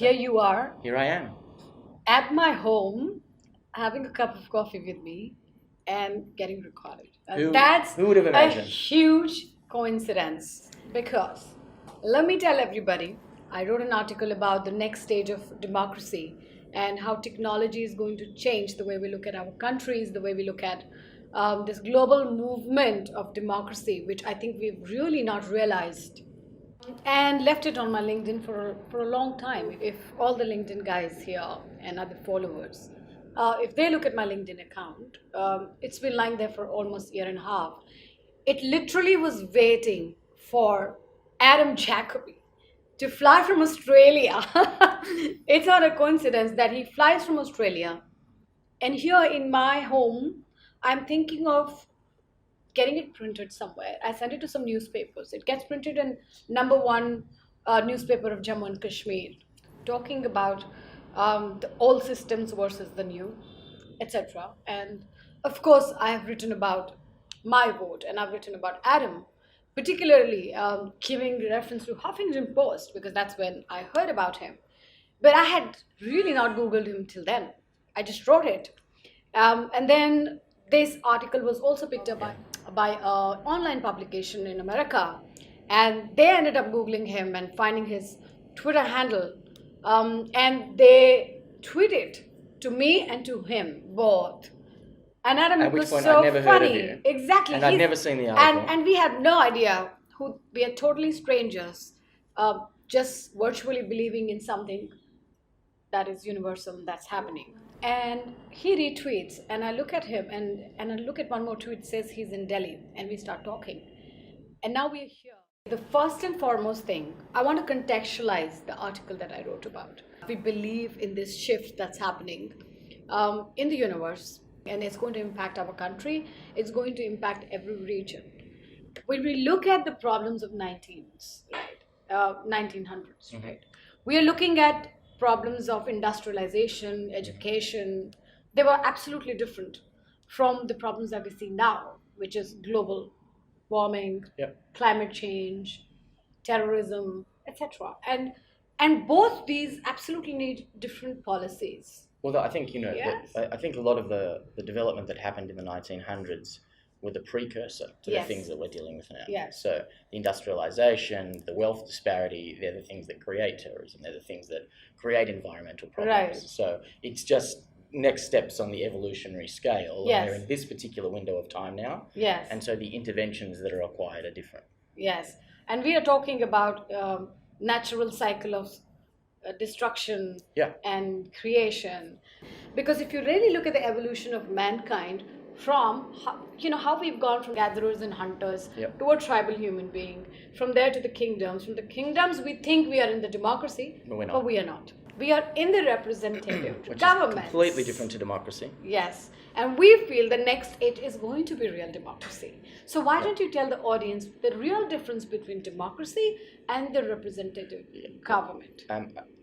here you are Here I am. at my home, having a cup of coffee with me and getting recorded. That's who would have a imagined? huge coincidence because let me tell everybody, I wrote an article about the next stage of democracy and how technology is going to change the way we look at our countries, the way we look at this global movement of democracy, which I think we've really not realized, and left it on my LinkedIn for a long time. If all the LinkedIn guys here and other followers, if they look at my LinkedIn account, it's been lying there for almost a year and a half. It literally was waiting for Adam Jacoby to fly from Australia. It's not a coincidence that he flies from Australia. And here in my home, I'm thinking of getting it printed somewhere. I sent it to some newspapers. It gets printed in number one newspaper of Jammu and Kashmir, talking about the old systems versus the new, etc. And of course, I have written about my vote, and I've written about Adam, particularly giving reference to Huffington Post because that's when I heard about him. But I had really not Googled him till then. I just wrote it. And then this article was also picked up by an online publication in America. And they ended up Googling him and finding his Twitter handle. And they tweeted to me and to him both. And Adam, At it which was point so I'd never heard of funny. you. Exactly. And I'd never seen the article. And we had no idea who we are totally strangers, just virtually believing in something that is universal, that's happening. And he retweets, and I look at him, and I look at one more tweet, says he's in Delhi, and we start talking. And now we're here. The first and foremost thing, I want to contextualize the article that I wrote about. We believe in this shift that's happening in the universe, and it's going to impact our country. It's going to impact every region. When we look at the problems of 1900s, right? We are looking at problems of industrialization, education. They were absolutely different from the problems that we see now, which is global warming, climate change, terrorism, etc. And both these absolutely need different policies. Well, I think, Yes. I think a lot of the development that happened in the 1900s were the precursor to the Yes. things that we're dealing with now. Yes. So the industrialization, the wealth disparity, they're the things that create terrorism. They're the things that create environmental problems. Right. So it's just next steps on the evolutionary scale. Yes. And we're in this particular window of time now. Yes. And so the interventions that are required are different. Yes. And we are talking about natural cycle of destruction and creation. Because if you really look at the evolution of mankind from how we've gone from gatherers and hunters to a tribal human being, from there to the kingdoms. From the kingdoms, we think we are in the democracy, But we're not. but we are not. We are in the representative Which government. is completely different to democracy. Yes. And we feel the next it is going to be real democracy. So why don't you tell the audience the real difference between democracy and the representative government?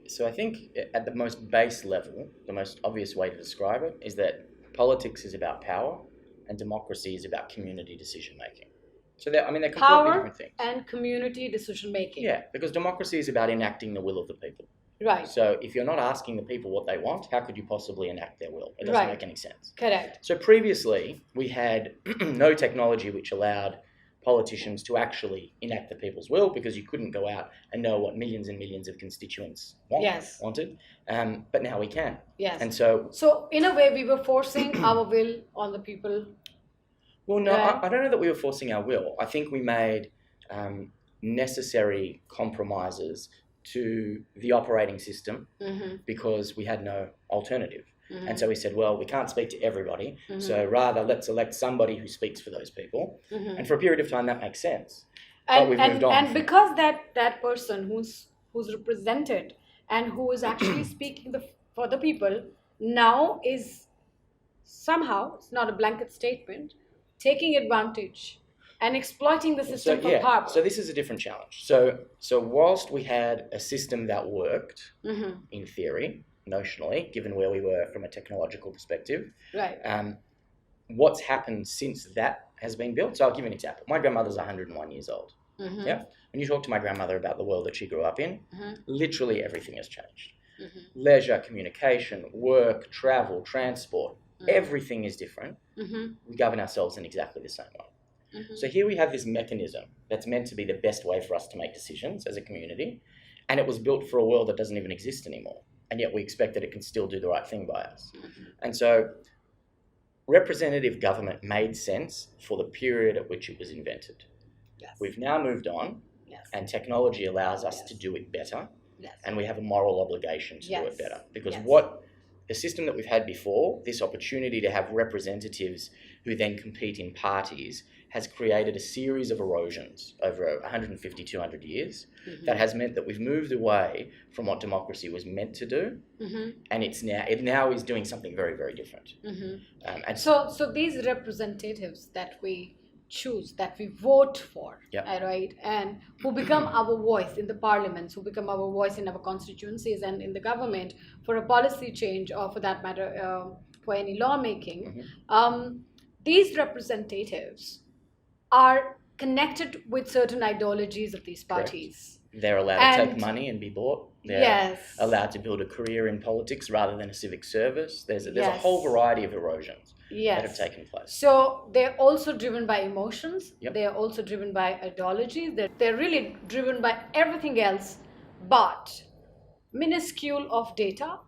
So I think at the most base level, the most obvious way to describe it is that politics is about power and democracy is about community decision making. So they're completely Power different things. and community decision making. Yeah, because democracy is about enacting the will of the people. Right. So if you're not asking the people what they want, how could you possibly enact their will? It doesn't make any sense. Correct. So previously, we had no technology which allowed politicians to actually enact the people's will because you couldn't go out and know what millions and millions of constituents wanted. But now we can. Yes. And so in a way, we were forcing our will on the people. Well, no, I don't know that we were forcing our will. I think we made necessary compromises to the operating system because we had no alternative. And so we said, well, we can't speak to everybody, so rather let's elect somebody who speaks for those people. And for a period of time, that makes sense. But we've moved on. And because that person who's represented and who is actually speaking for the people now is somehow, it's not a blanket statement, taking advantage and exploiting the system for power. So this is a different challenge. So whilst we had a system that worked in theory, notionally, given where we were from a technological perspective, what's happened since that has been built? So I'll give you an example. My grandmother's 101 years old. Yeah. When you talk to my grandmother about the world that she grew up in, literally everything has changed. leisure, communication, work, travel, transport, everything is different. We govern ourselves in exactly the same way. So here we have this mechanism that's meant to be the best way for us to make decisions as a community, and it was built for a world that doesn't even exist anymore, and yet we expect that it can still do the right thing by us. And so representative government made sense for the period at which it was invented. We've now moved on, and technology allows us to do it better, and we have a moral obligation to do it better. Because what the system that we've had before, this opportunity to have representatives who then compete in parties, has created a series of erosions over 150, 200 years that has meant that we've moved away from what democracy was meant to do, and it now is doing something very, very different. And so these representatives that we choose, that we vote for, right, and who become our voice in the parliaments, who become our voice in our constituencies and in the government for a policy change, or for that matter, for any lawmaking, these representatives are connected with certain ideologies of these parties. Correct. They're allowed to take money and be bought. They're allowed to build a career in politics rather than a civic service. There's a whole variety of erosions that have taken place. So they're also driven by emotions. They're also driven by ideology. They're really driven by everything else but minuscule of data,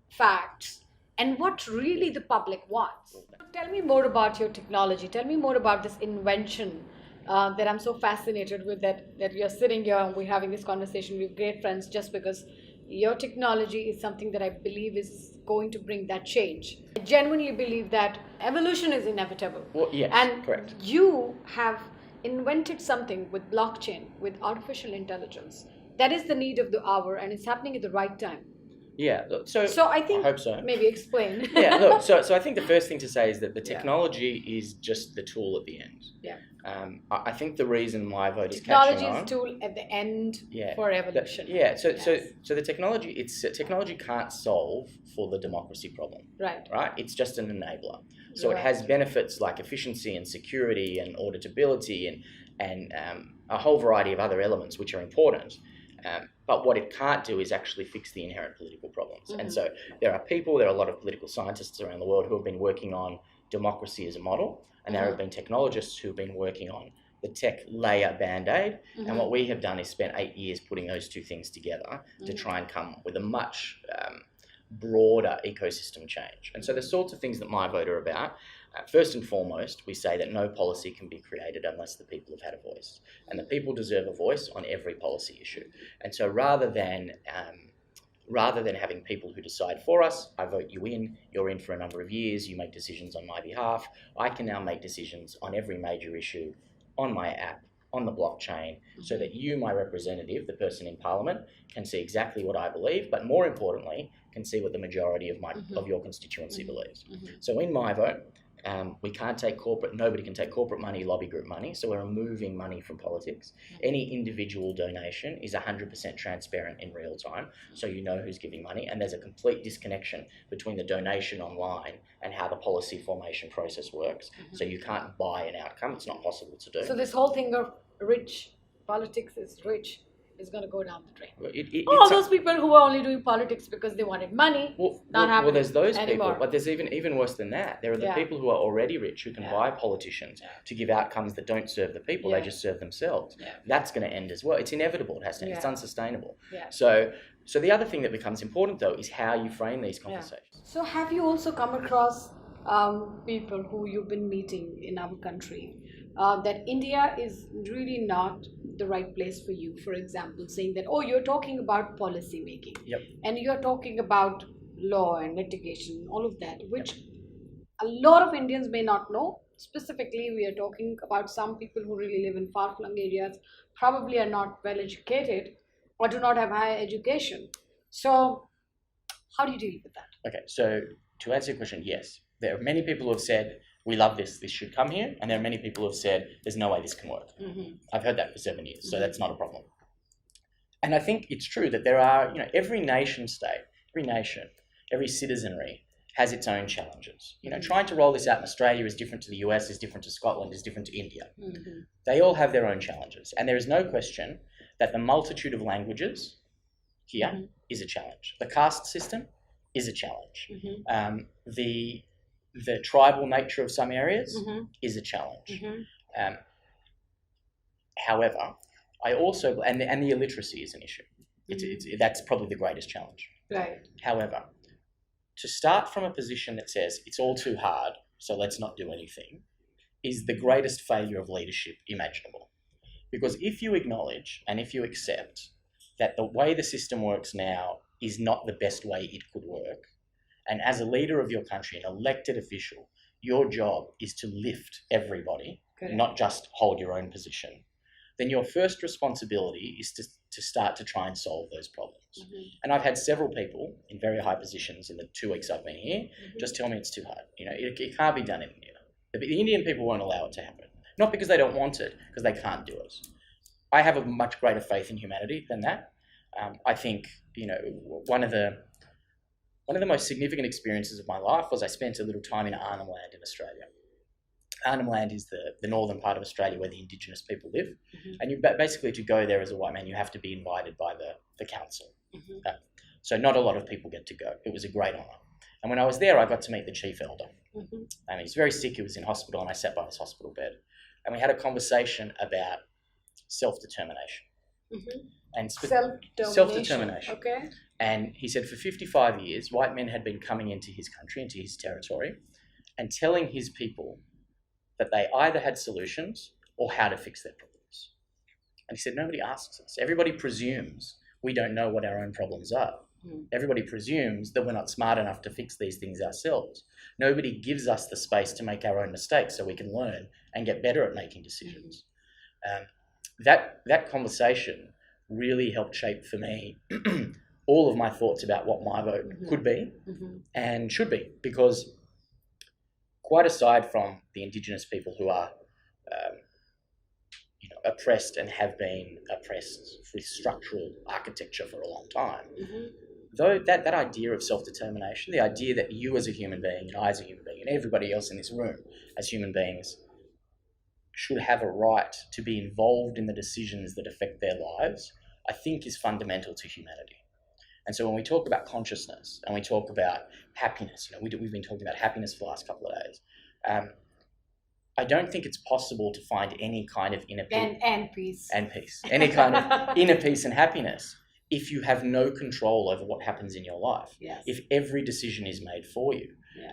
facts, and what really the public wants. Tell me more about your technology. Tell me more about this invention that I'm so fascinated with, that you're sitting here and we're having this conversation with great friends, just because your technology is something that I believe is going to bring that change. I genuinely believe that evolution is inevitable. Well, yes, and correct. You have invented something with blockchain, with artificial intelligence. That is the need of the hour, and it's happening at the right time. Yeah, so I think, I hope so. Maybe explain. Yeah, look, so I think the first thing to say is that the technology is just the tool at the end. I think the reason my vote is catching on... Technology is tool at the end for evolution. So the technology can't solve for the democracy problem. Right? It's just an enabler. So it has benefits like efficiency and security and auditability and a whole variety of other elements which are important. But what it can't do is actually fix the inherent political problems. And so there are a lot of political scientists around the world who have been working on democracy as a model, and there have been technologists who have been working on the tech layer band-aid. And what we have done is spent 8 years putting those two things together to try and come with a much broader ecosystem change. And so the sorts of things that my vote are about, first and foremost, we say that no policy can be created unless the people have had a voice. And the people deserve a voice on every policy issue. And so rather than having people who decide for us, I vote you in, you're in for a number of years, you make decisions on my behalf, I can now make decisions on every major issue on my app, on the blockchain, so that you, my representative, the person in Parliament, can see exactly what I believe, but more importantly, can see what the majority of your constituency believes. So in my vote, nobody can take corporate money, lobby group money, so we're removing money from politics. Any individual donation is 100% transparent in real time, so you know who's giving money, and there's a complete disconnection between the donation online and how the policy formation process works. So you can't buy an outcome, it's not possible to do. So this whole thing of politics is rich, is going to go down the drain. All those people who are only doing politics because they wanted money, not happening. Well, there's those anymore. People, but there's even worse than that. There are the people who are already rich who can buy politicians to give outcomes that don't serve the people, they just serve themselves. That's going to end as well. It's inevitable, it has to end. It's unsustainable. So the other thing that becomes important, though, is how you frame these conversations. So have you also come across people who you've been meeting in our country, that India is really not the right place for you, for example, saying that, you're talking about policy making, and you're talking about law and litigation, all of that, which a lot of Indians may not know. Specifically, we are talking about some people who really live in far-flung areas, probably are not well educated or do not have higher education. So how do you deal with that? Okay, so to answer your question, yes. There are many people who have said, we love this should come here. And there are many people who have said, there's no way this can work. I've heard that for 7 years, so that's not a problem. And I think it's true that there are, every nation state, every nation, every citizenry has its own challenges. Trying to roll this out in Australia is different to the US, is different to Scotland, is different to India. They all have their own challenges. And there is no question that the multitude of languages here is a challenge. The caste system is a challenge. The tribal nature of some areas is a challenge. However, I also, and the illiteracy is an issue. That's probably the greatest challenge. Right. However, to start from a position that says it's all too hard, so let's not do anything, is the greatest failure of leadership imaginable. Because if you acknowledge and if you accept that the way the system works now is not the best way it could work, and as a leader of your country, an elected official, your job is to lift everybody, not just hold your own position, then your first responsibility is to start to try and solve those problems. And I've had several people in very high positions in the 2 weeks I've been here just tell me it's too hard. It can't be done in India. The Indian people won't allow it to happen. Not because they don't want it, because they can't do it. I have a much greater faith in humanity than that. I think, one of the most significant experiences of my life was I spent a little time in Arnhem Land in Australia. Arnhem Land is the northern part of Australia where the Indigenous people live. And basically to go there as a white man, you have to be invited by the council. So not a lot of people get to go. It was a great honour. And when I was there, I got to meet the chief elder. He was very sick, he was in hospital, and I sat by his hospital bed. And we had a conversation about self-determination. And self-determination. Okay. And he said for 55 years, white men had been coming into his country, into his territory, and telling his people that they either had solutions or how to fix their problems. And he said, nobody asks us. Everybody presumes we don't know what our own problems are. Everybody presumes that we're not smart enough to fix these things ourselves. Nobody gives us the space to make our own mistakes so we can learn and get better at making decisions. That conversation really helped shape for me all of my thoughts about what my vote could be and should be, because quite aside from the Indigenous people who are oppressed and have been oppressed with structural architecture for a long time, though that idea of self-determination, the idea that you as a human being and I as a human being and everybody else in this room as human beings should have a right to be involved in the decisions that affect their lives, I think is fundamental to humanity. And so when we talk about consciousness and we talk about happiness, we've been talking about happiness for the last couple of days. I don't think it's possible to find any kind of inner peace and peace, any kind of inner peace and happiness if you have no control over what happens in your life. If every decision is made for you.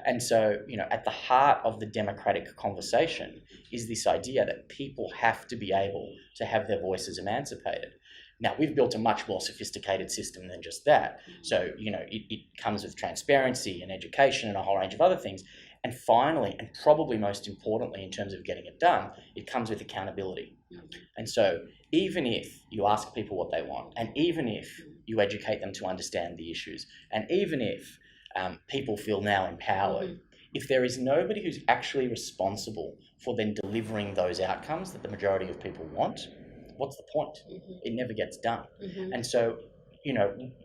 And so, at the heart of the democratic conversation is this idea that people have to be able to have their voices emancipated. Now, we've built a much more sophisticated system than just that. So, it comes with transparency and education and a whole range of other things. And finally, and probably most importantly in terms of getting it done, it comes with accountability. And so even if you ask people what they want, and even if you educate them to understand the issues, and even if people feel now empowered, if there is nobody who's actually responsible for then delivering those outcomes that the majority of people want, what's the point? It never gets done. And so,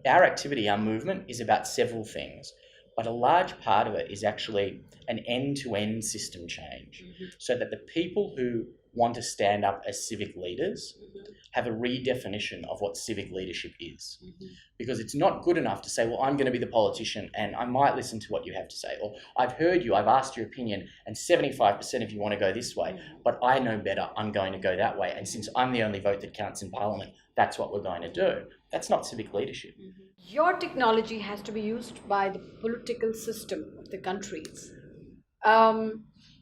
our activity, our movement is about several things, but a large part of it is actually an end-to-end system change so that the people who want to stand up as civic leaders have a redefinition of what civic leadership is. Because it's not good enough to say, well, I'm going to be the politician and I might listen to what you have to say. Or I've heard you, I've asked your opinion, and 75% of you want to go this way, but I know better, I'm going to go that way. And since I'm the only vote that counts in Parliament, that's what we're going to do. That's not civic leadership. Your technology has to be used by the political system of the countries.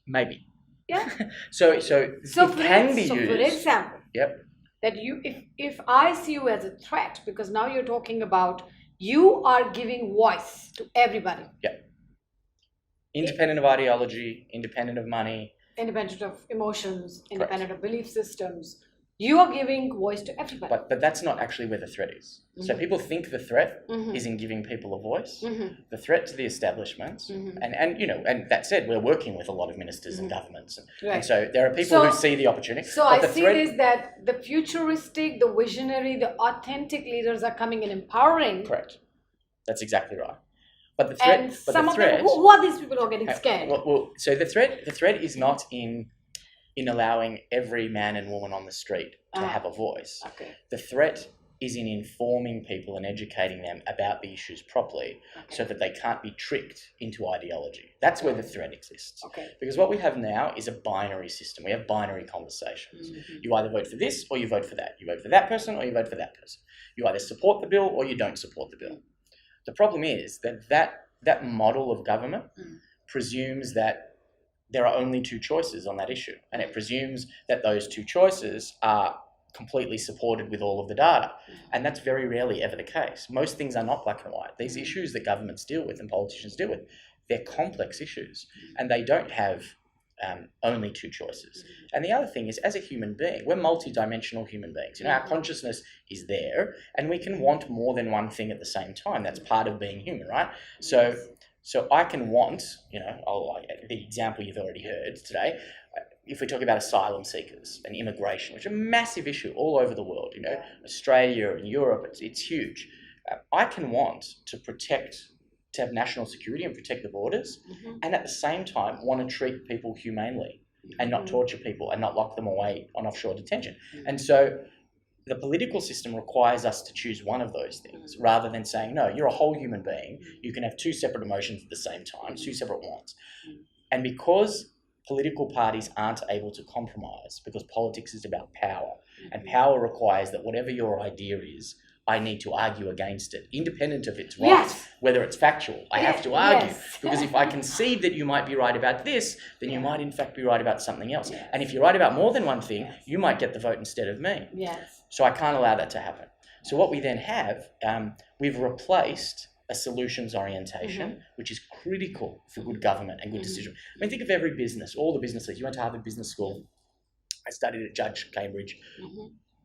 Maybe. Yeah. So it can be used. For example, that if I see you as a threat, because now you're talking about you are giving voice to everybody. Independent of ideology, independent of money. Independent of emotions, independent of belief systems. You are giving voice to everybody. But that's not actually where the threat is. So people think the threat is in giving people a voice. The threat to the establishments, and that said, we're working with a lot of ministers and governments. And so there are people who see the opportunity. So I see is that the futuristic, the visionary, the authentic leaders are coming and empowering. Correct. That's exactly right. But the threat... And some of them, who are these people who are getting scared? So the threat is not in allowing every man and woman on the street to have a voice. The threat is in informing people and educating them about the issues properly, so that they can't be tricked into ideology. That's where the threat exists. Because what we have now is a binary system. We have binary conversations. You either vote for this or you vote for that. You vote for that person or you vote for that person. You either support the bill or you don't support the bill. The problem is that model of government presumes that there are only two choices on that issue, and it presumes that those two choices are completely supported with all of the data, and that's very rarely ever the case. Most things are not black and white. These issues that governments deal with and politicians deal with, they're complex issues, and they don't have only two choices. And the other thing is, as a human being, we're multi-dimensional human beings. You know, our consciousness is there, and we can want more than one thing at the same time. That's part of being human, right? So I can want, you know, the example you've already heard today, if we talk about asylum seekers and immigration, which is a massive issue all over the world, you know, Australia and Europe, it's huge. I can want to have national security and protect the borders, and at the same time want to treat people humanely and not torture people and not lock them away on offshore detention. And so the political system requires us to choose one of those things, rather than saying, no, you're a whole human being. You can have two separate emotions at the same time, two separate wants. And because political parties aren't able to compromise, because politics is about power, and power requires that whatever your idea is, I need to argue against it, independent of its right, whether it's factual. I have to argue, because if I concede that you might be right about this, then you might in fact be right about something else. And if you're right about more than one thing, you might get the vote instead of me. So I can't allow that to happen. So what we then have, we've replaced a solutions orientation, which is critical for good government and good decision. I mean, think of every business, all the business leaders. You went to Harvard Business School. I studied at Judge Cambridge.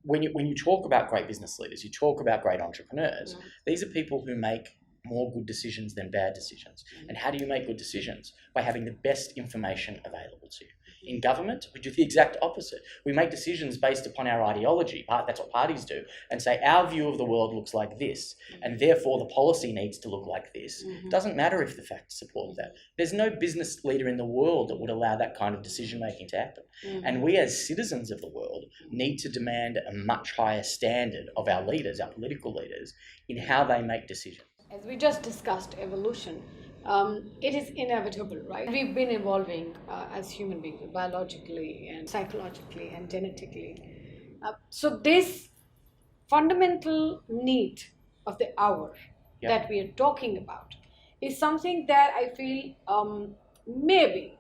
When you talk about great business leaders, you talk about great entrepreneurs, these are people who make more good decisions than bad decisions. And how do you make good decisions? By having the best information available to you. In government, we do the exact opposite. We make decisions based upon our ideology. That's what parties do. And say, our view of the world looks like this, and therefore the policy needs to look like this. It doesn't matter if the facts support that. There's no business leader in the world that would allow that kind of decision-making to happen. And we as citizens of the world need to demand a much higher standard of our leaders, our political leaders, in how they make decisions. As we just discussed evolution, it is inevitable, right? We've been evolving as human beings, biologically and psychologically and genetically. So this fundamental need of the hour that we are talking about is something that I feel maybe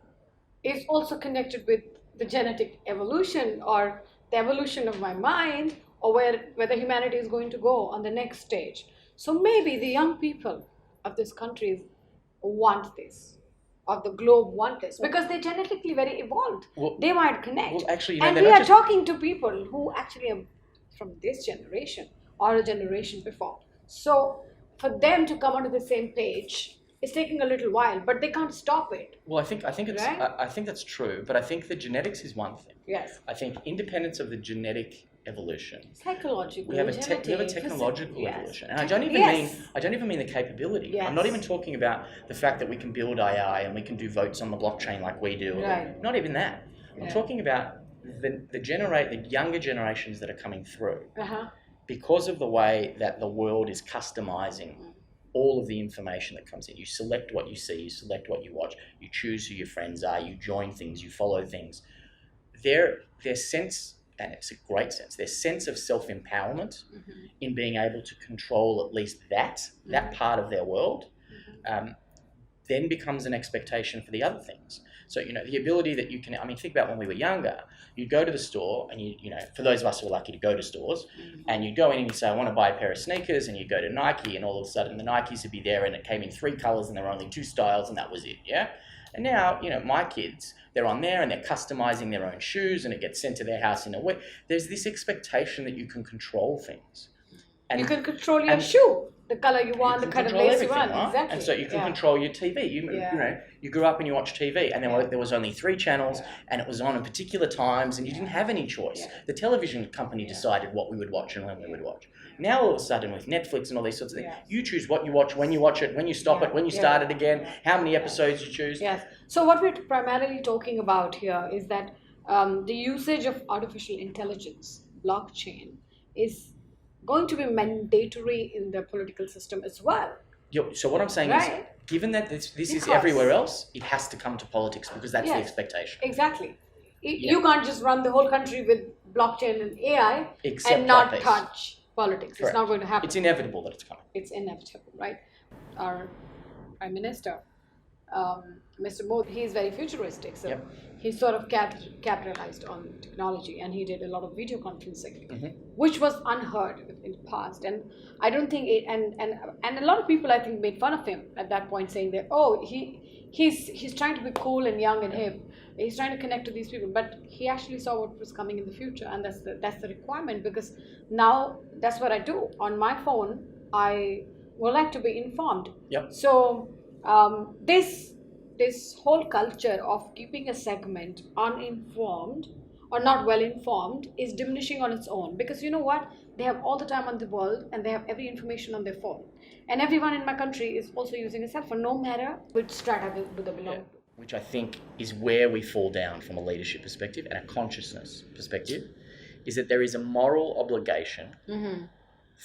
is also connected with the genetic evolution or the evolution of my mind, or whether humanity is going to go on the next stage. So maybe the young people of this country want this, of the globe want this, because they're genetically very evolved. They might connect. Well, actually, and we are talking to people who actually are from this generation or a generation before. So for them to come onto the same page, it's taking a little while, but they can't stop it. Well, I think it's right? I think that's true, but I think the genetics is one thing. Yes. I think independence of the genetic evolution. Psychological. We have a technological evolution, and I don't even mean the capability. I'm not even talking about the fact that we can build AI and we can do votes on the blockchain like we do. Right. Not even that. I'm talking about the younger generations that are coming through, because of the way that the world is customizing all of the information that comes in. You select what you see, you select what you watch, you choose who your friends are, you join things, you follow things. Their sense, and it's a great sense, their sense of self-empowerment in being able to control at least that part of their world, then becomes an expectation for the other things. So, you know, the ability that you can, I mean, think about when we were younger, you'd go to the store and you know, for those of us who are lucky to go to stores, and you'd go in and you say, I want to buy a pair of sneakers, and you go to Nike, and all of a sudden the Nikes would be there and it came in 3 colors and there were only 2 styles and that was it, yeah? And now, you know, my kids, they're on there and they're customizing their own shoes and it gets sent to their house in a week. There's this expectation that you can control things. And you can control your shoe, the color you want, the kind of lace you want. Right? Exactly. And so you can control your TV. You know, you grew up and you watched TV, and there was only 3 channels, and it was on at particular times, and you didn't have any choice. The television company decided what we would watch and when we would watch. Now all of a sudden with Netflix and all these sorts of things, you choose what you watch, when you watch it, when you stop it, when you start it again, how many episodes you choose. Yes. So what we're primarily talking about here is that the usage of artificial intelligence, blockchain, is going to be mandatory in the political system as well. So what I'm saying is, given that this is everywhere else, it has to come to politics because that's the expectation. Exactly. You can't just run the whole country with blockchain and AI and not touch politics. Correct. It's not going to happen. It's inevitable that it's coming. It's inevitable, right? Our Prime Minister, Mr. Modi, he's very futuristic. So he sort of capitalized on technology, and he did a lot of video conferencing, which was unheard in the past. And I don't think and a lot of people, I think, made fun of him at that point, saying that, oh, he's trying to be cool and young and hip. He's trying to connect to these people, but he actually saw what was coming in the future, and that's the requirement, because now that's what I do on my phone. I would like to be informed. So this whole culture of keeping a segment uninformed or not well informed is diminishing on its own, because you know what, they have all the time on the world and they have every information on their phone, and everyone in my country is also using a cell phone, no matter which strata they belong to. Which I think is where we fall down from a leadership perspective and a consciousness perspective, is that there is a moral obligation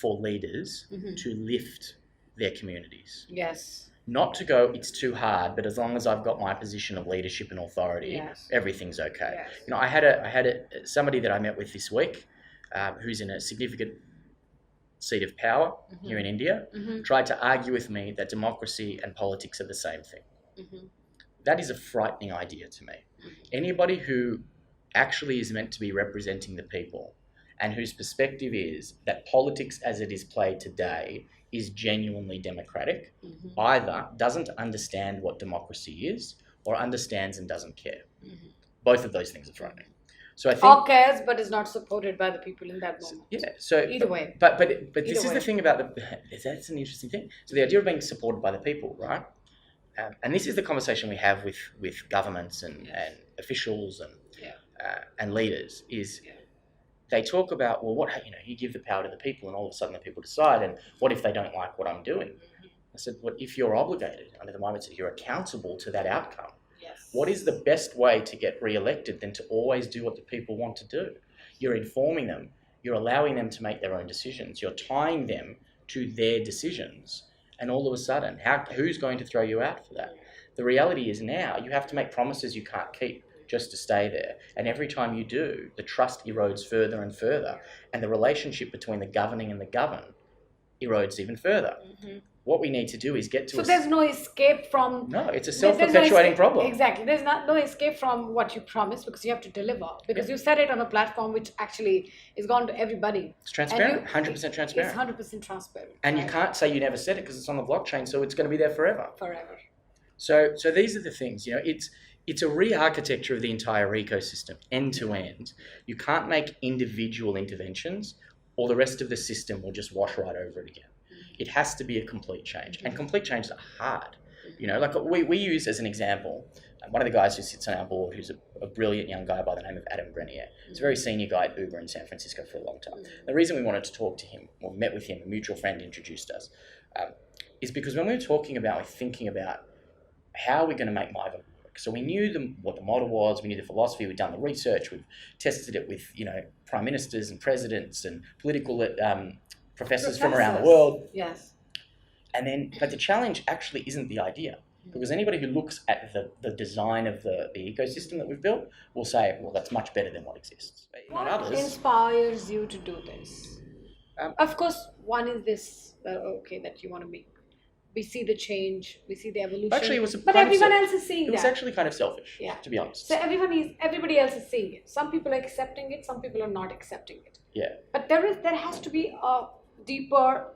for leaders to lift their communities. Yes. Not to go, it's too hard, but as long as I've got my position of leadership and authority, everything's okay. Yes. You know, I had somebody that I met with this week, who's in a significant seat of power here in India, tried to argue with me that democracy and politics are the same thing. That is a frightening idea to me. Anybody who actually is meant to be representing the people and whose perspective is that politics as it is played today is genuinely democratic, either doesn't understand what democracy is or understands and doesn't care. Both of those things are frightening. So I think, or cares but is not supported by the people in that moment. So either way. But this is the thing about that's an interesting thing. So the idea of being supported by the people, right? And this is the conversation we have with governments and officials and leaders, is they talk about, well, you give the power to the people and all of a sudden the people decide, and what if they don't like what I'm doing? I said, well, if you're obligated under the moment that you're accountable to that outcome, what is the best way to get re-elected than to always do what the people want to do? You're informing them, you're allowing them to make their own decisions, you're tying them to their decisions. And all of a sudden, who's going to throw you out for that? The reality is now you have to make promises you can't keep just to stay there. And every time you do, the trust erodes further and further. And the relationship between the governing and the governed erodes even further. What we need to do is get to... So there's no escape from... No, it's a self-perpetuating problem. Exactly. There's no escape from what you promised, because you have to deliver. Because you set it on a platform which actually is gone to everybody. It's transparent, 100% transparent. It's 100% transparent. And you can't say you never said it because it's on the blockchain, so it's going to be there forever. Forever. So these are the things, it's a re-architecture of the entire ecosystem, end to end. You can't make individual interventions or the rest of the system will just wash right over it again. It has to be a complete change, and complete changes are hard. Like we use as an example, one of the guys who sits on our board, who's a brilliant young guy by the name of Adam Grenier. He's a very senior guy at Uber in San Francisco for a long time. The reason we wanted to talk to him, or met with him, a mutual friend introduced us, is because when we were thinking about how are we going to make Miva work. So we knew what the model was, we knew the philosophy, we'd done the research, we've tested it with prime ministers and presidents and political professors from around the world. Yes. But the challenge actually isn't the idea, because anybody who looks at the design of the ecosystem that we've built will say, well, that's much better than what exists. What inspires you to do this? Of course, one is this, that you want to make. We see the change, we see the evolution. Actually, but everyone else is seeing that. It was actually kind of selfish, to be honest. So everybody else is seeing it. Some people are accepting it, some people are not accepting it. Yeah. But there has to be a deeper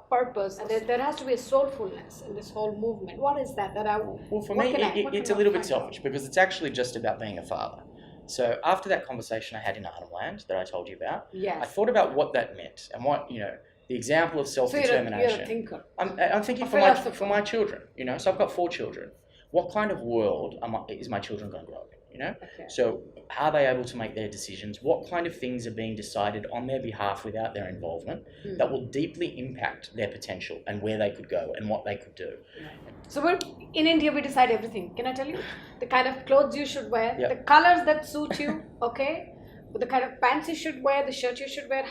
purpose, and there has to be a soulfulness in this whole movement. What is that? Well, for me, it's a little bit selfish, because it's actually just about being a father. So after that conversation I had in Arnhem Land that I told you about, I thought about what that meant and what, the example of self-determination. So you're a thinker. I'm thinking for my children, so I've got 4 children. What kind of world is my children going to grow up in? Okay. So are they able to make their decisions? What kind of things are being decided on their behalf without their involvement that will deeply impact their potential and where they could go and what they could do? So in India, we decide everything. Can I tell you? The kind of clothes you should wear, the colors that suit you, the kind of pants you should wear, the shirt you should wear,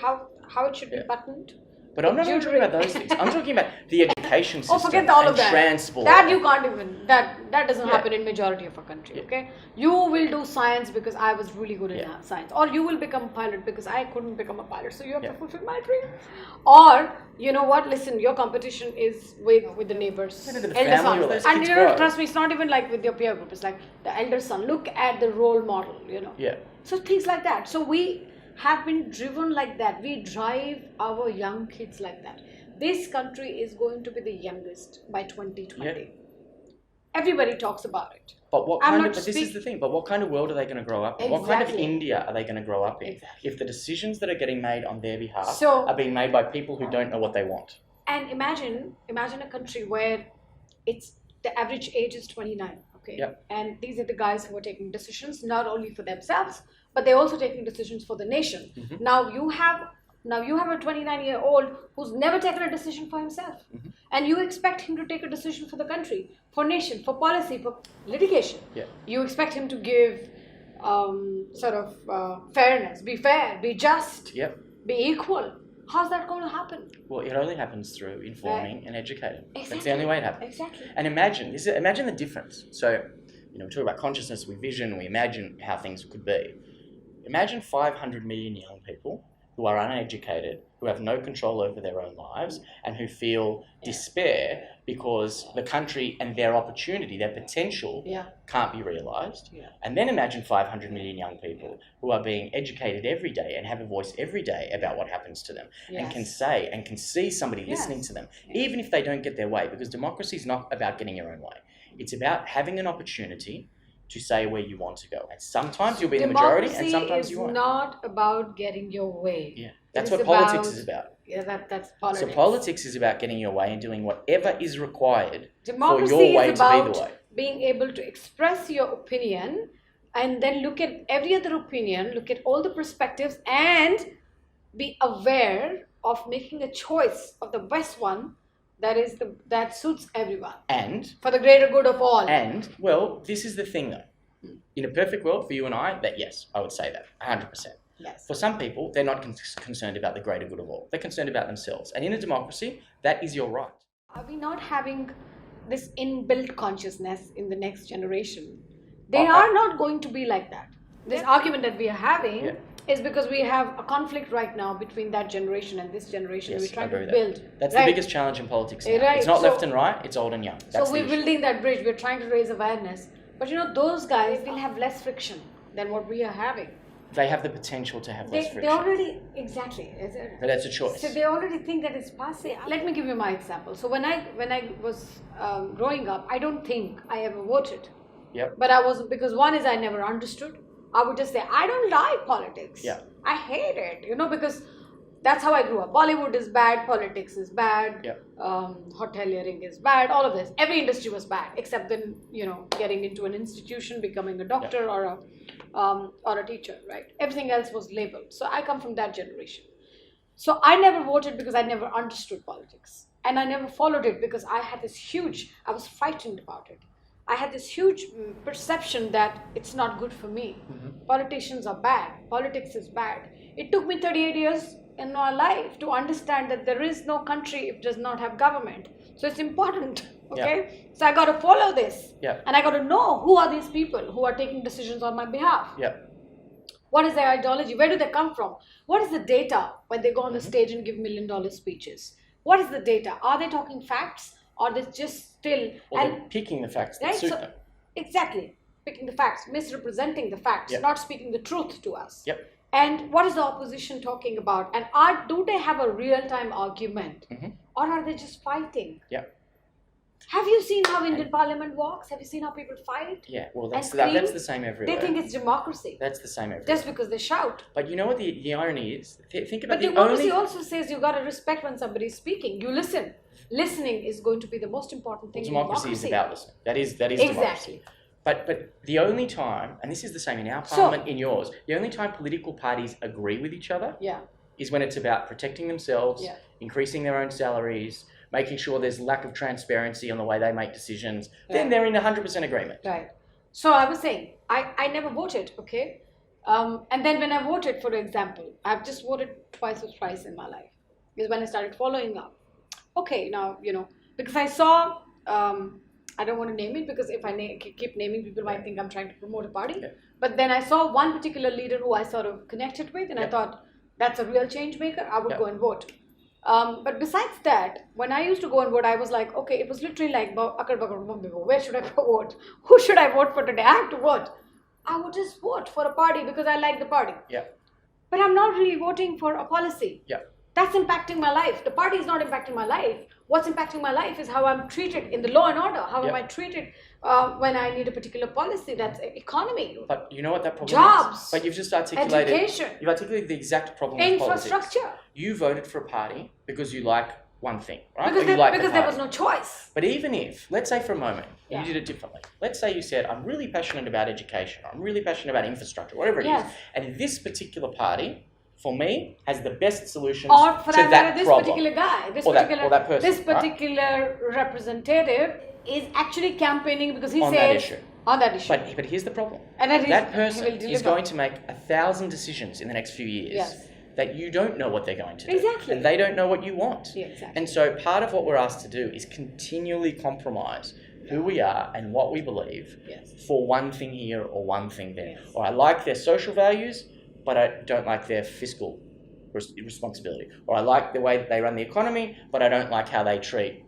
how it should be buttoned. But I'm not even talking about those things. I'm talking about the education system forget all and of that. transport. That you can't even, that doesn't happen in majority of our country, okay? You will do science because I was really good in science. Or you will become a pilot because I couldn't become a pilot. So you have to fulfill my dream. Or, you know what, listen, your competition is with the neighbors. Elder sons. And you know, trust me, it's not even like with your peer group. It's like the elder son. Look at the role model, you know. Yeah. So things like that. So we have been driven like that. We drive our young kids like that. This country is going to be the youngest by 2020. Yeah. Everybody talks about it. But what kind of? But this is the thing. But what kind of world are they going to grow up in? Exactly. What kind of India are they going to grow up in? Exactly. If the decisions that are getting made on their behalf are being made by people who don't know what they want. And imagine a country where it's the average age is 29. Okay. Yep. And these are the guys who are taking decisions not only for themselves, but they're also taking decisions for the nation. Mm-hmm. Now you have a 29-year-old who's never taken a decision for himself. Mm-hmm. And you expect him to take a decision for the country, for nation, for policy, for litigation. Yeah. You expect him to give fairness, be fair, be just, be equal. How's that going to happen? Well, it only happens through informing and educating. Exactly. That's the only way it happens. Exactly. And imagine the difference. So, we talk about consciousness, we vision, we imagine how things could be. Imagine 500 million young people who are uneducated, who have no control over their own lives, and who feel despair because the country and their opportunity, their potential, can't be realised. Yeah. And then imagine 500 million young people who are being educated every day and have a voice every day about what happens to them, and can say and can see somebody listening to them, even if they don't get their way, because democracy is not about getting your own way. It's about having an opportunity to say where you want to go. And sometimes you'll be in the majority and sometimes you won't. Democracy is not about getting your way. Yeah, that's what politics is about. Yeah, that's politics. So politics is about getting your way and doing whatever is required Democracy for your way is to be about the way. Being able to express your opinion and then look at every other opinion, look at all the perspectives and be aware of making a choice of the best one that suits everyone. And for the greater good of all. And, well, this is the thing though. In a perfect world for you and I, that yes, I would say that, 100%. Yes. For some people, they're not concerned about the greater good of all. They're concerned about themselves. And in a democracy, that is your right. Are we not having this inbuilt consciousness in the next generation? They are not going to be like that. This argument that we are having is because we have a conflict right now between that generation and this generation. Yes, we're trying to build. That's the biggest challenge in politics now. Right. It's not left and right, it's old and young. That's so we're building that bridge. We're trying to raise awareness. But those guys will have less friction than what we are having. They have the potential to have less friction. They already, exactly. But that's a choice. So they already think that it's passé. Let me give you my example. So when I was growing up, I don't think I ever voted. Yep. But I wasn't, because one is I never understood. I would just say, I don't like politics. Yeah. I hate it, because that's how I grew up. Bollywood is bad, politics is bad, hoteliering is bad, all of this. Every industry was bad, except then, getting into an institution, becoming a doctor or a teacher, right? Everything else was labeled. So I come from that generation. So I never voted because I never understood politics. And I never followed it because I was frightened about it. I had this huge perception that it's not good for me. Mm-hmm. Politicians are bad. Politics is bad. It took me 38 years in my life to understand that there is no country if it does not have government. So it's important, okay? So I got to follow this. And I got to know who are these people who are taking decisions on my behalf. What is their ideology? Where do they come from? What is the data when they go on the stage and give $1 million speeches? What is the data? Are they talking facts? Or they just still... they're picking the facts that suit them. Exactly. Picking the facts, misrepresenting the facts, not speaking the truth to us. Yep. And what is the opposition talking about? And do they have a real-time argument? Mm-hmm. Or are they just fighting? Yep. Have you seen how Indian Parliament works? Have you seen how people fight? Yeah, well, that's the same everywhere. They think it's democracy. That's the same everywhere. Just because they shout. But you know what the irony is? Think about but democracy also says you got to respect when somebody is speaking. You listen. Listening is going to be the most important thing in democracy. Democracy is about listening. That is democracy. But the only time, and this is the same in our parliament, in yours, the only time political parties agree with each other is when it's about protecting themselves, increasing their own salaries, making sure there's lack of transparency on the way they make decisions. Then they're in 100% agreement. Right. So I was saying, I never voted, okay? And then when I voted, for example, I've just voted twice or thrice in my life. Is when I started following up. Okay, now, because I saw, I don't want to name it because if I keep naming, people might think I'm trying to promote a party. Yeah. But then I saw one particular leader who I sort of connected with, and I thought, that's a real change maker, I would go and vote. But besides that, when I used to go and vote, I was like, okay, it was literally like, where should I vote? Who should I vote for today? I have to vote. I would just vote for a party because I like the party. Yeah. But I'm not really voting for a policy. Yeah. That's impacting my life. The party is not impacting my life. What's impacting my life is how I'm treated in the law and order. How am I treated when I need a particular policy? That's economy. But you know what that problem Jobs. is? But you've just articulated. Education. You've articulated the exact problem with Infrastructure. politics. You voted for a party because you like one thing, right? Because there was no choice. But even if, let's say for a moment, you did it differently. Let's say you said, I'm really passionate about education. I'm really passionate about infrastructure, whatever it is. And this particular party, for me, has the best solutions or for to that this problem. Particular guy, that person, this particular representative is actually campaigning because he on says on that issue. But here's the problem. And that person is going to make 1,000 decisions in the next few years that you don't know what they're going to do. Exactly. And they don't know what you want. Yeah, exactly. And so part of what we're asked to do is continually compromise who we are and what we believe for one thing here or one thing there. Or I like their social values, but I don't like their fiscal responsibility. Or I like the way that they run the economy, but I don't like how they treat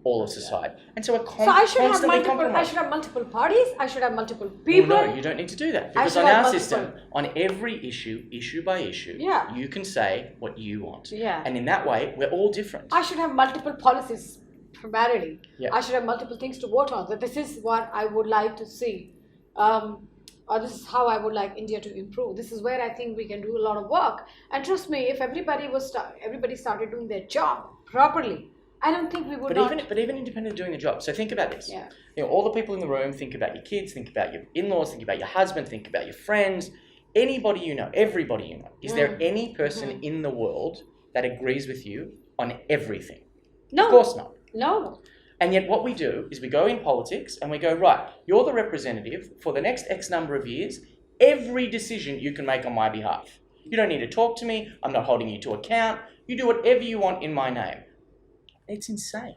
all of society. And so we're constantly compromising. I should have multiple parties. I should have multiple people. Well, no, you don't need to do that. Because on our system, on every issue by issue, you can say what you want. Yeah. And in that way, we're all different. I should have multiple policies primarily. Yeah. I should have multiple things to vote on. That this is what I would like to see. Or this is how I would like India to improve. This is where I think we can do a lot of work. And trust me, if everybody started doing their job properly, I don't think we would But even independent of doing the job. So think about this. Yeah. All the people in the room, think about your kids, think about your in-laws, think about your husband, think about your friends, anybody you know, everybody you know. Is there any person in the world that agrees with you on everything? No. Of course not. No. And yet what we do is we go in politics and we go, right, you're the representative for the next X number of years. Every decision you can make on my behalf. You don't need to talk to me. I'm not holding you to account. You do whatever you want in my name. It's insane.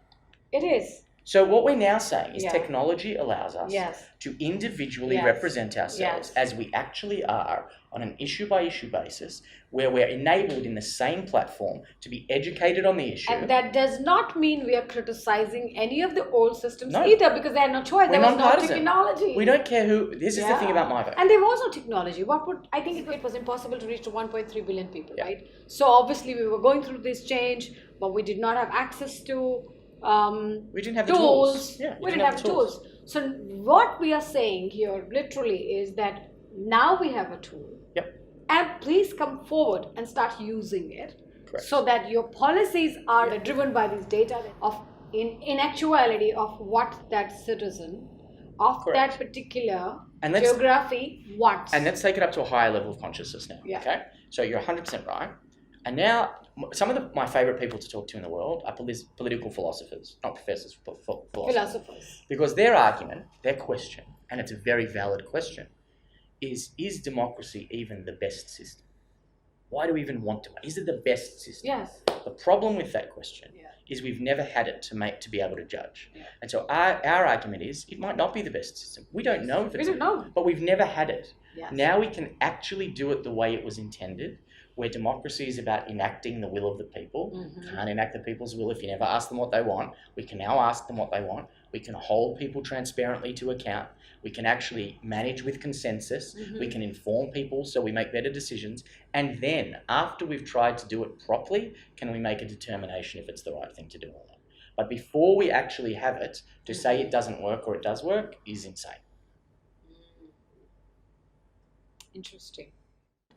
It is. So what we're now saying is technology allows us to individually represent ourselves as we actually are on an issue-by-issue basis, where we're enabled in the same platform to be educated on the issue. And that does not mean we are criticizing any of the old systems either, because they had no choice. There was no technology. We don't care who. This is the thing about my vote. And there was no technology. I think it was impossible to reach to 1.3 billion people, right? So obviously we were going through this change, but we did not have access to we didn't have the tools. We didn't have tools. So what we are saying here literally is that now we have a tool. And please come forward and start using it. Correct. So that your policies are driven by this data of in actuality of what that citizen of that particular geography wants. And let's take it up to a higher level of consciousness now. Okay? So you're 100% right. And now, some of my favourite people to talk to in the world are political philosophers, not professors, but philosophers. Because their argument, their question, and it's a very valid question, is democracy even the best system? Why do we even want to? Is it the best system? Yes. The problem with that question is we've never had it to be able to judge. And so our argument is it might not be the best system. We don't know if it's but we've never had it. Yes. Now we can actually do it the way it was intended, where democracy is about enacting the will of the people. You can't enact the people's will if you never ask them what they want. We can now ask them what they want. We can hold people transparently to account. We can actually manage with consensus. We can inform people so we make better decisions. And then, after we've tried to do it properly, can we make a determination if it's the right thing to do or not. But before we actually have it, to say it doesn't work or it does work is insane. Interesting.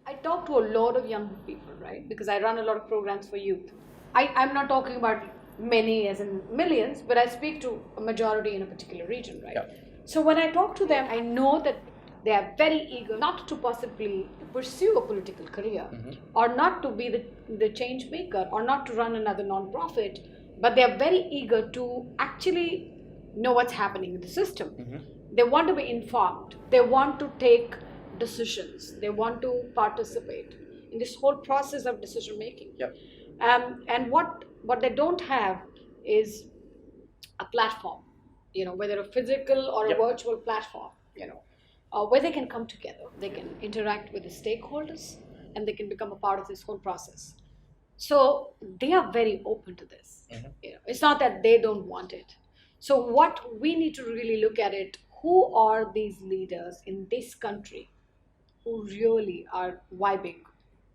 I talk to a lot of young people, right? Because I run a lot of programs for youth. I'm not talking about many as in millions, but I speak to a majority in a particular region, right? So when I talk to them, I know that they are very eager not to possibly pursue a political career or not to be the change maker or not to run another non-profit, but they are very eager to actually know what's happening in the system. They want to be informed. They want to take decisions. They want to participate in this whole process of decision making. Yep. And what they don't have is a platform, whether a physical or a virtual platform, where they can come together, they can interact with the stakeholders, and they can become a part of this whole process. So they are very open to this. It's not that they don't want it. So what we need to really look at it, who are these leaders in this country who really are vibing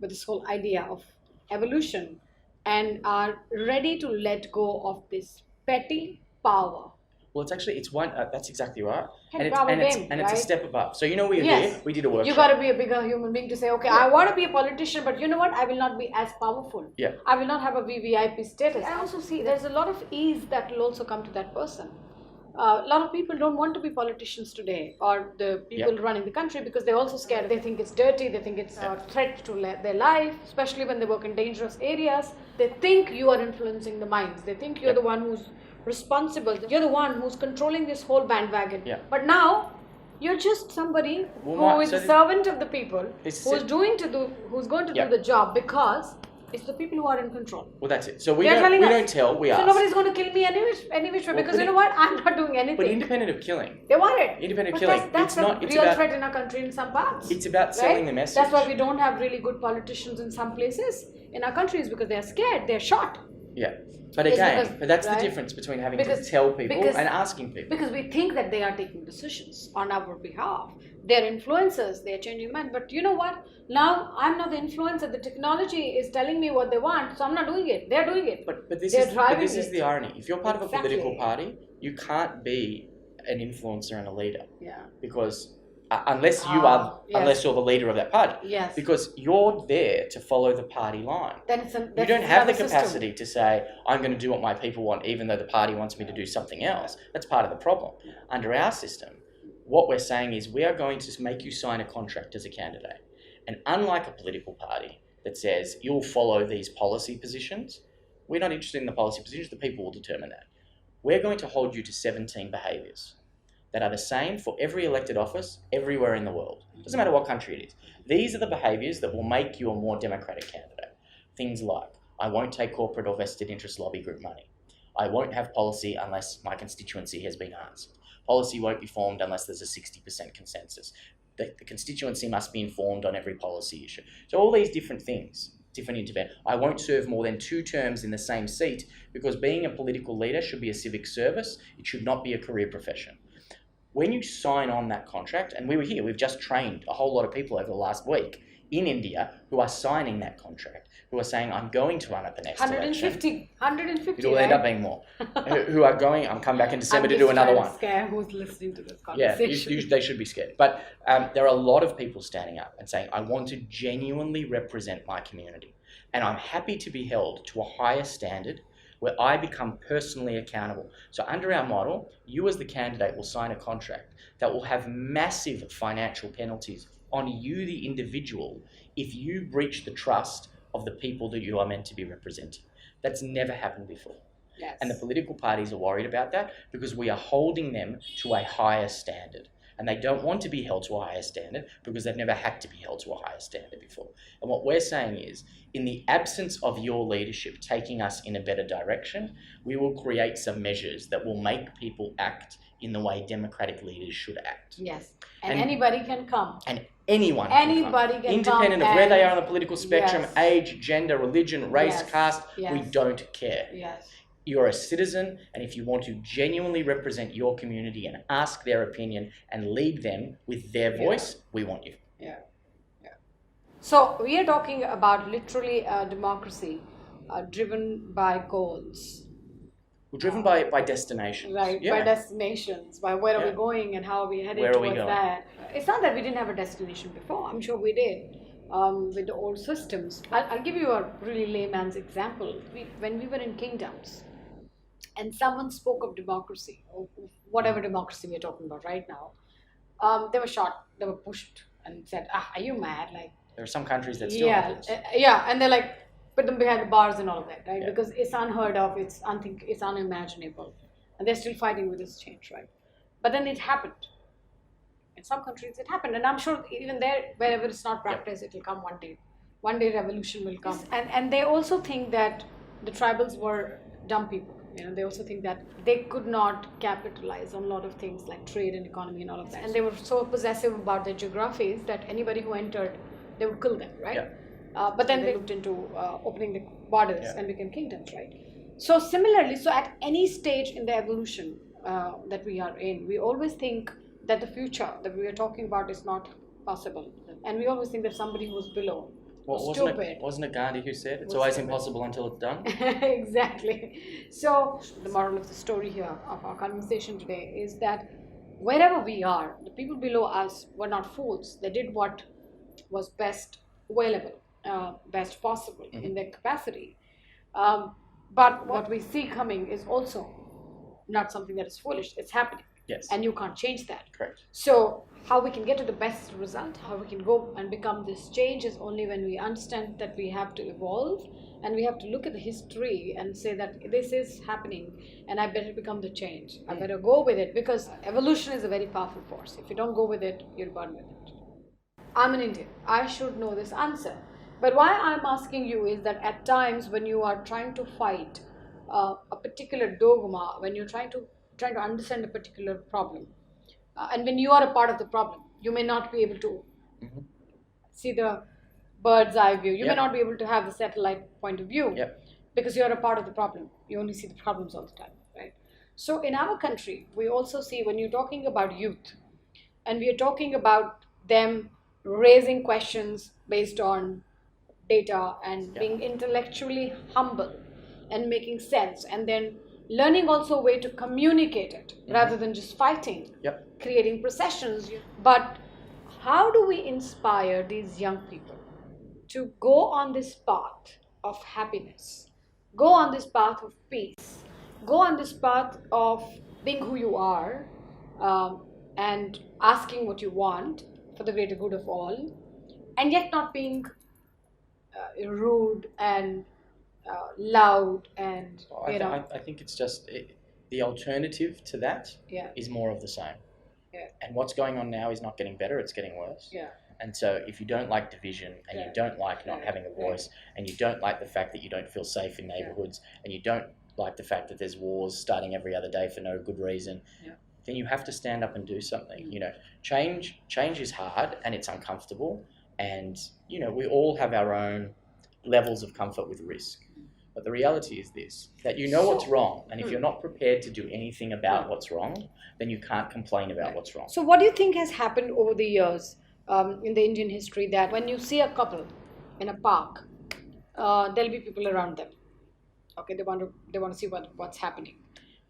with this whole idea of evolution and are ready to let go of this petty power? Well, it's one. That's exactly right, and it's a step above. So we were here. We did a workshop. You got to be a bigger human being to say, okay, I want to be a politician, but you know what? I will not be as powerful. Yeah. I will not have a VVIP status. I also see there's a lot of ease that will also come to that person. A lot of people don't want to be politicians today, or the people running the country, because they're also scared. They think it's dirty. They think it's a threat to their life, especially when they work in dangerous areas. They think you are influencing the minds. They think you're the one who's responsible. You're the one who's controlling this whole bandwagon. But now you're just somebody who is a servant of the people, who's going to do the job because it's the people who are in control. Well, that's it. So we don't tell. We ask. So nobody's going to kill me any which way, because you know what? I'm not doing anything. But independent of killing. They want it. Independent of killing. That's a real threat in our country in some parts. It's about selling the message. That's why we don't have really good politicians in some places in our countries, because they're scared. They're shot. Yeah. But again, that's the difference between having to tell people and asking people. Because we think that they are taking decisions on our behalf. They're influencers, they're changing minds. But you know what? Now I'm not the influencer. The technology is telling me what they want, so I'm not doing it. They're doing it. But this is the irony. If you're part of a political party, you can't be an influencer and a leader. Yeah. Because unless you're the leader of that party. Yes. Because you're there to follow the party line. You don't have the capacity to say, I'm going to do what my people want, even though the party wants me to do something else. That's part of the problem. Under our system, what we're saying is we are going to make you sign a contract as a candidate. And unlike a political party that says you'll follow these policy positions, we're not interested in the policy positions. The people will determine that. We're going to hold you to 17 behaviours that are the same for every elected office everywhere in the world. Doesn't matter what country it is. These are the behaviours that will make you a more democratic candidate. Things like, I won't take corporate or vested interest lobby group money. I won't have policy unless my constituency has been asked. Policy won't be formed unless there's a 60% consensus. The constituency must be informed on every policy issue. So all these different things, different interventions. I won't serve more than 2 terms in the same seat, because being a political leader should be a civic service. It should not be a career profession. When you sign on that contract, and we were here, we've just trained a whole lot of people over the last week in India who are signing that contract, who are saying, I'm going to run at the next election. 150. It'll end up being more. who are going, I'm coming back in December to do another one. I'm scared who's listening to this conversation. Yeah, they should be scared. But there are a lot of people standing up and saying, I want to genuinely represent my community. And I'm happy to be held to a higher standard where I become personally accountable. So under our model, you as the candidate will sign a contract that will have massive financial penalties on you, the individual, if you breach the trust of the people that you are meant to be representing. That's never happened before. Yes. And the political parties are worried about that because we are holding them to a higher standard. And they don't want to be held to a higher standard because they've never had to be held to a higher standard before. And what we're saying is, in the absence of your leadership taking us in a better direction, we will create some measures that will make people act in the way democratic leaders should act. Yes. And anybody can come. And anyone can come. Independent of where they are on the political spectrum, age, gender, religion, race, caste, we don't care. Yes. You're a citizen, and if you want to genuinely represent your community and ask their opinion and lead them with their voice, we want you. Yeah. So we are talking about literally a democracy driven by goals. We're driven by destinations. Right, by destinations, by where are we going and how are we headed towards that. It's not that we didn't have a destination before. I'm sure we did. With the old systems. I'll give you a really layman's example. When we were in kingdoms, and someone spoke of democracy, or whatever democracy we're talking about right now, they were shot, they were pushed and said, are you mad? Like, there are some countries that still have this. And they're like, put them behind the bars and all of that, right? Yeah. Because it's unheard of, it's unimaginable. And they're still fighting with this change, right? But then it happened. In some countries it happened, and I'm sure even there, wherever it's not practiced, it will come one day. One day revolution will come. And they also think that the tribals were dumb people. They also think that they could not capitalize on a lot of things like trade and economy and all of that. And they were so possessive about their geographies that anybody who entered, they would kill them, right? But then they looked into opening the borders and became kingdoms, right? So similarly, so at any stage in the evolution that we are in, we always think that the future that we are talking about is not possible. And we always think that somebody who's below. Wasn't it Gandhi who said it's always impossible until it's done? Exactly. So the moral of the story here of our conversation today is that wherever we are, the people below us were not fools. They did what was best available, best possible in their capacity. But what we see coming is also not something that is foolish. It's happening. Yes. And you can't change that. Correct. So how we can get to the best result, how we can go and become this change is only when we understand that we have to evolve, and we have to look at the history and say that this is happening and I better become the change. I better go with it, because evolution is a very powerful force. If you don't go with it, you'll burn with it. I'm an Indian. I should know this answer. But why I'm asking you is that at times when you are trying to fight a particular dogma, when you're trying to understand a particular problem, and when you are a part of the problem, you may not be able to see the bird's eye view. You may not be able to have the satellite point of view because you're a part of the problem. You only see the problems all the time, right? So in our country, we also see, when you're talking about youth, and we are talking about them raising questions based on data and being intellectually humble and making sense, and then learning also a way to communicate it rather than just fighting, creating processions. But how do we inspire these young people to go on this path of happiness, go on this path of peace, go on this path of being who you are, and asking what you want for the greater good of all, and yet not being rude and loud and I think it's just the alternative to that is more of the same. And what's going on now is not getting better, it's getting worse. And so if you don't like division, and you don't like not having a voice, and you don't like the fact that you don't feel safe in neighborhoods, and you don't like the fact that there's wars starting every other day for no good reason, then you have to stand up and do something. Change is hard and it's uncomfortable, and we all have our own levels of comfort with risk. But the reality is this, that what's wrong, and if you're not prepared to do anything about what's wrong, then you can't complain about what's wrong. So what do you think has happened over the years in the Indian history, that when you see a couple in a park, there'll be people around them. Okay, they want to see what's happening,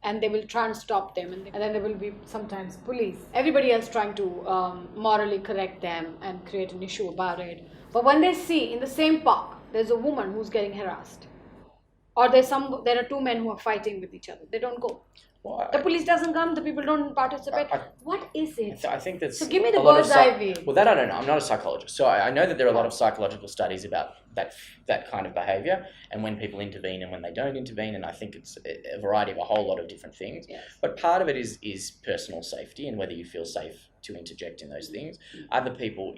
and they will try and stop them, and then there will be sometimes police, everybody else trying to morally correct them and create an issue about it. But when they see in the same park there's a woman who's getting harassed, or there are two men who are fighting with each other, they don't go. The police doesn't come, the people don't participate. What is it? I think that's... So give me the bird's eye view. Well, that I don't know. I'm not a psychologist. So I know that there are a lot of psychological studies about that kind of behaviour, and when people intervene and when they don't intervene, and I think it's a variety of a whole lot of different things. But part of it is personal safety and whether you feel safe to interject in those things. Other people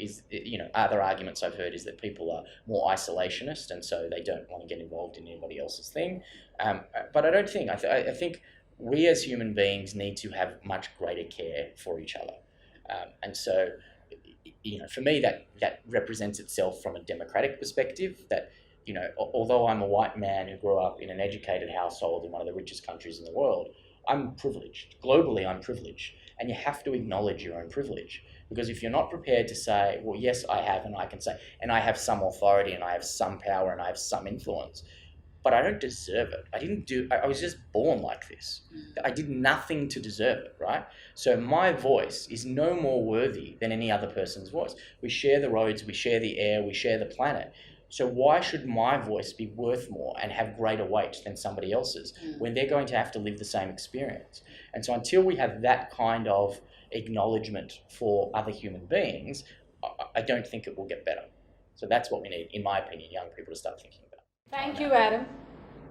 other arguments I've heard is that people are more isolationist, and so they don't want to get involved in anybody else's thing. But I don't think... I think we as human beings need to have much greater care for each other. And so, for me, that represents itself from a democratic perspective, that, although I'm a white man who grew up in an educated household in one of the richest countries in the world, I'm privileged. Globally, I'm privileged. And you have to acknowledge your own privilege. Because if you're not prepared to say, well, yes, I have, and I can say, and I have some authority, and I have some power, and I have some influence, but I don't deserve it. I was just born like this. I did nothing to deserve it, right? So my voice is no more worthy than any other person's voice. We share the roads, we share the air, we share the planet. So why should my voice be worth more and have greater weight than somebody else's when they're going to have to live the same experience? And so until we have that kind of acknowledgement for other human beings, I don't think it will get better. So that's what we need, in my opinion, young people to start thinking about. Thank you, Adam.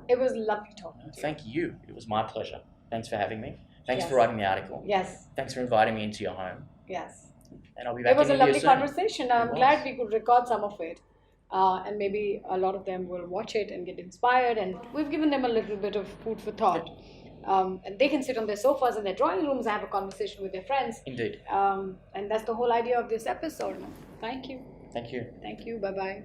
It was lovely talking to you. Thank you. It was my pleasure. Thanks for having me. Thanks for writing the article. Yes. Thanks for inviting me into your home. Yes. And I'll be back. It was a lovely soon. Conversation. I'm glad we could record some of it. And maybe a lot of them will watch it and get inspired. And we've given them a little bit of food for thought. And they can sit on their sofas in their drawing rooms and have a conversation with their friends. Indeed. And that's the whole idea of this episode. Thank you. Thank you. Thank you. Bye-bye.